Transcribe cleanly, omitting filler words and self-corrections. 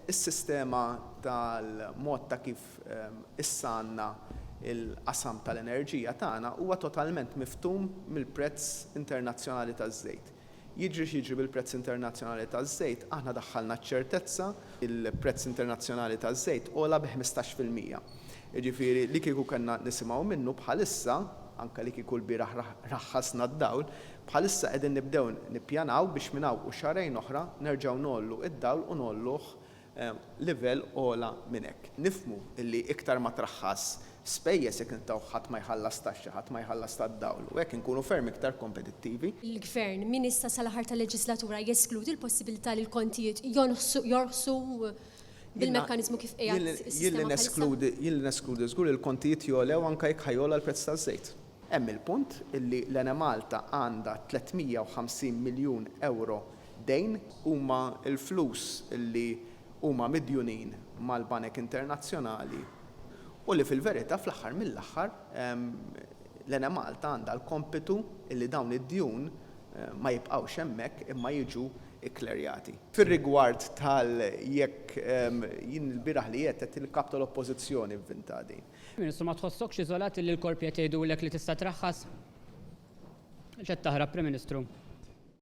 Is-sistema tal-mod ta' kif issa għandna il-qasam tal-enerġija tagħna huwa totalment miftum mill-prezz internazzjonali taż-żejt. Jiġri bil-prezz internazzjonali taż-żejt, aħna daħħalna ċ-ċertezza il-prezz internazzjonali taż-żejt ogħla bi 15%. Jiġifieri li kieku kellna nisimgħu minnu bħalissa, anke li kieku l-bieraħ raħħasna d-dawl, bħalissa qegħdin nibdew nippjanaw biex minn hawn u xarejn oħra nerġgħu nollu id-dawl u nolluh livell ogħla minn hekk. Nifhmu illi iktar ma traħħas spejjeż jekk intaw ħadd ma jħallas taxxa, ħadd ma jħallas tad-dawl u hekk inkunu ferm iktar kompetittivi. Il-Gvern min issa sal-aħħar tal-leġislatura jeskludi l-possibilità li l-kontijiet jorħsu bil-mekkaniżmu kif qiegħed Jien neskludi żgur il-kontijiet jolew anke jekk ħajola l-prezz taż-żejt. Hemm il-punt illi l-Ena Malta għandha 350 miljun euro dejn huma l-flus illi huma midjunin mal-Banek Internazzjonali u li fil-verità fl-aħħar mill-aħħar l-Ena Malta għandha l-kompitu illi dawn id-djun ma jibqgħux hemmhekk imma jiġu ikklerjati. Fir-rigward tal-jekk jien il-bieraħ li qed il-kap tal-Oppożizzjoni vvinta din. Ministru ma tħossokx iżolati li l-korp qed jgħidulek li tista' traħħas? X'qed taħrab, Prim Ministru?